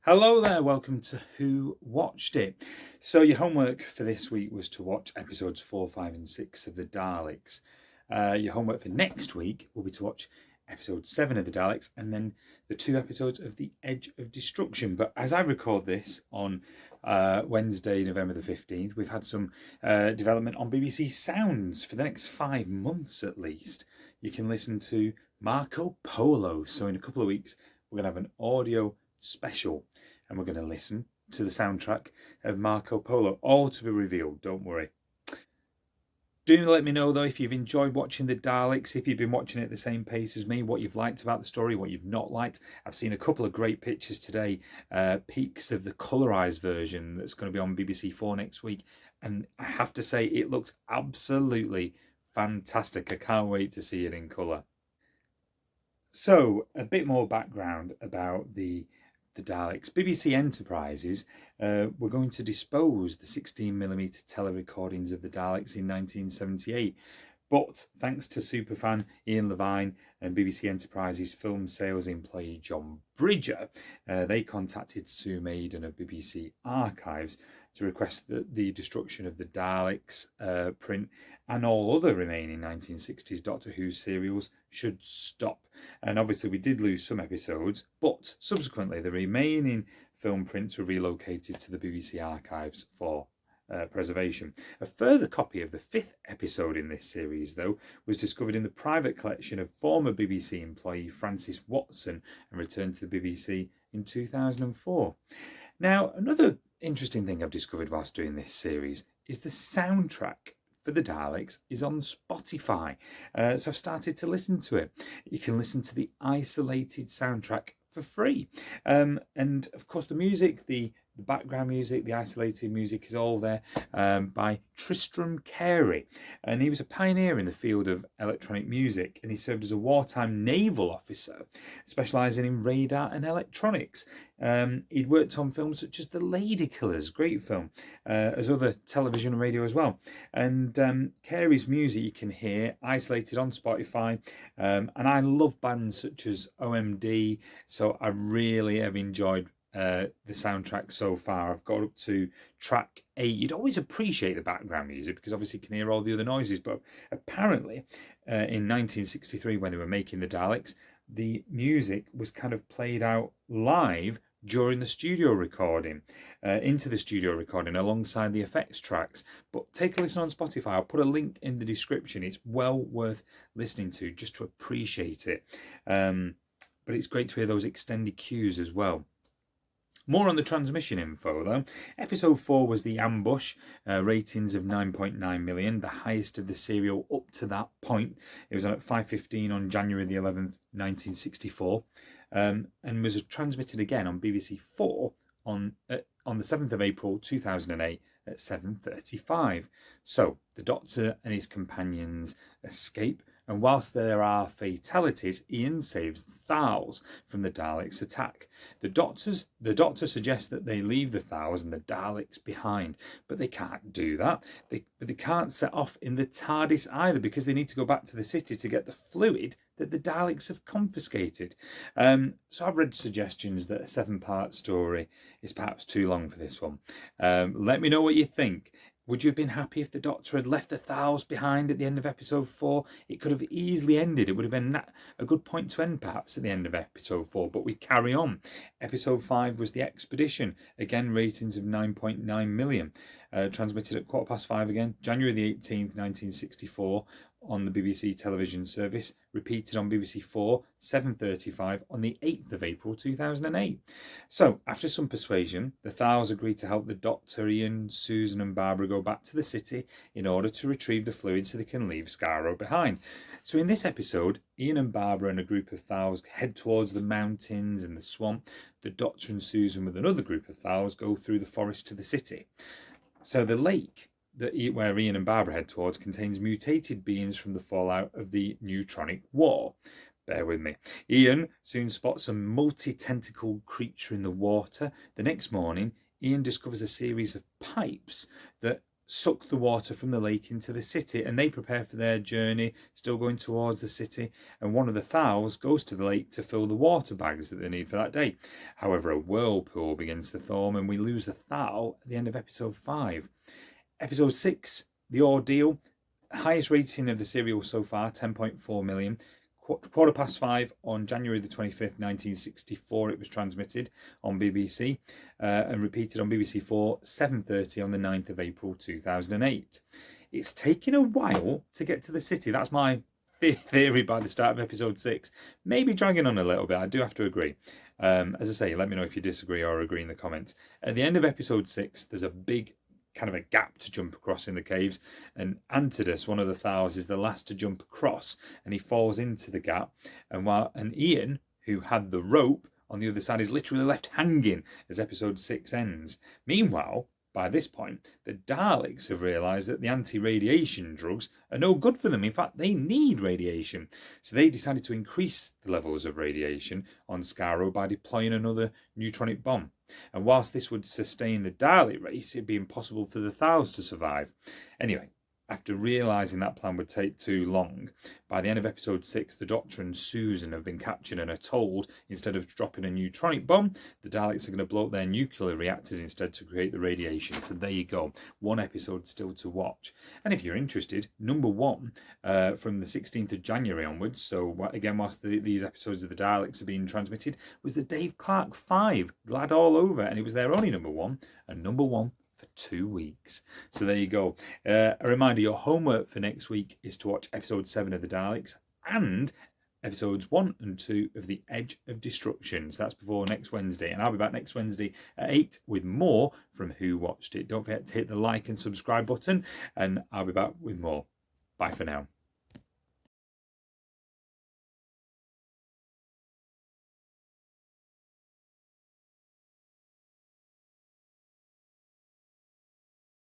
Hello there, welcome to Who Watched It. So your homework for this week was to watch episodes 4, 5 and 6 of the Daleks. Your homework for next week will be to watch episode 7 of the Daleks and then the 2 episodes of The Edge of Destruction. But as I record this on Wednesday, November the 15th, we've had some development on BBC Sounds for the next 5 months at least. You can listen to Marco Polo. So in a couple of weeks, we're going to have an audio special and we're going to listen to the soundtrack of Marco Polo, all to be revealed, don't worry. Do let me know though if you've enjoyed watching the Daleks, if you've been watching it at the same pace as me, what you've liked about the story, what you've not liked. I've seen a couple of great pictures today, peaks of the colorized version that's going to be on BBC 4 next week, and I have to say it looks absolutely fantastic. I can't wait to see it in colour. So, a bit more background about the Daleks. BBC Enterprises were going to dispose the 16mm telerecordings of the Daleks in 1978. But thanks to superfan Ian Levine and BBC Enterprises film sales employee John Bridger, they contacted Sue Maiden of BBC Archives to request the destruction of the Daleks print and all other remaining 1960s Doctor Who serials should stop. And obviously we did lose some episodes, but subsequently the remaining film prints were relocated to the BBC Archives for preservation. A further copy of the 5th episode in this series, though, was discovered in the private collection of former BBC employee Francis Watson and returned to the BBC in 2004. Now, another interesting thing I've discovered whilst doing this series is the soundtrack for the Daleks is on Spotify. So I've started to listen to it. You can listen to the isolated soundtrack for free. And of course the music, the background music, the isolated music is all there by Tristram Carey. And he was a pioneer in the field of electronic music, and he served as a wartime naval officer specialising in radar and electronics. He'd worked on films such as The Ladykillers, great film, as other television and radio as well. And Carey's music you can hear isolated on Spotify. And I love bands such as OMD, so I really have enjoyed the soundtrack so far. I've got up to track 8. You'd always appreciate the background music because obviously you can hear all the other noises, but apparently in 1963 when they were making the Daleks, the music was kind of played out live during the studio recording, into the studio recording alongside the effects tracks. But take a listen on Spotify. I'll put a link in the description. It's well worth listening to just to appreciate it. But it's great to hear those extended cues as well. More on the transmission info though. Episode 4 was The Ambush, ratings of 9.9 million, the highest of the serial up to that point. It was on at 5:15 on January the 11th, 1964, and was transmitted again on BBC 4 on the 7th of April 2008 at 7:35. So the Doctor and his companions escape, and whilst there are fatalities, Ian saves the Thals from the Daleks' attack. The Doctor suggests that they leave the Thals and the Daleks behind, but they can't do that. They can't set off in the TARDIS either because they need to go back to the city to get the fluid that the Daleks have confiscated. So I've read suggestions that a 7-part story is perhaps too long for this one. Let me know what you think. Would you have been happy if the Doctor had left the Thals behind at the end of episode 4? It could have easily ended. It would have been a good point to end perhaps at the end of episode 4, but we carry on. Episode 5 was The Expedition, again ratings of 9.9 million, transmitted at 5:15 again, January the 18th, 1964 on the BBC television service, repeated on BBC 4, 7:35 on the 8th of April 2008. So, after some persuasion, the Thals agreed to help the Doctor, Ian, Susan and Barbara go back to the city in order to retrieve the fluid so they can leave Skaro behind. So in this episode, Ian and Barbara and a group of Thals head towards the mountains and the swamp. The Doctor and Susan with another group of Thals go through the forest to the city. So the lake where Ian and Barbara head towards contains mutated beings from the fallout of the Neutronic War. Bear with me. Ian soon spots a multi-tentacled creature in the water. The next morning, Ian discovers a series of pipes that suck the water from the lake into the city, and they prepare for their journey, still going towards the city. And one of the Thals goes to the lake to fill the water bags that they need for that day. However, a whirlpool begins to form, and we lose the Thal at the end of episode 5. Episode 6, The Ordeal, highest rating of the serial so far, 10.4 million. 5:15 on January the 25th, 1964, it was transmitted on BBC and repeated on BBC4, 7:30 on the 9th of April 2008. It's taken a while to get to the city. That's my theory by the start of episode 6. Maybe dragging on a little bit, I do have to agree. As I say, let me know if you disagree or agree in the comments. At the end of episode 6, there's a big kind of a gap to jump across in the caves, and Antidus, one of the Thals, is the last to jump across, and he falls into the gap, and Ian, who had the rope on the other side, is literally left hanging as episode 6 ends. Meanwhile, by this point, the Daleks have realised that the anti-radiation drugs are no good for them. In fact, they need radiation. So they decided to increase the levels of radiation on Skaro by deploying another neutronic bomb. And whilst this would sustain the Dalek race, it'd be impossible for the Thals to survive. Anyway, after realising that plan would take too long, by the end of episode 6, the Doctor and Susan have been captured and are told, instead of dropping a neutronic bomb, the Daleks are going to blow up their nuclear reactors instead to create the radiation. So there you go, one episode still to watch. And if you're interested, number 1 from the 16th of January onwards, so again whilst these episodes of the Daleks are being transmitted, was the Dave Clark 5, Glad All Over, and it was their only number 1, and number 1 for 2 weeks. So there you go. A reminder, your homework for next week is to watch episode 7 of the Daleks and episodes 1 and 2 of the Edge of Destruction. So that's before next Wednesday, and I'll be back next Wednesday at 8 with more from Who Watched It. Don't forget to hit the like and subscribe button, and I'll be back with more. Bye for now.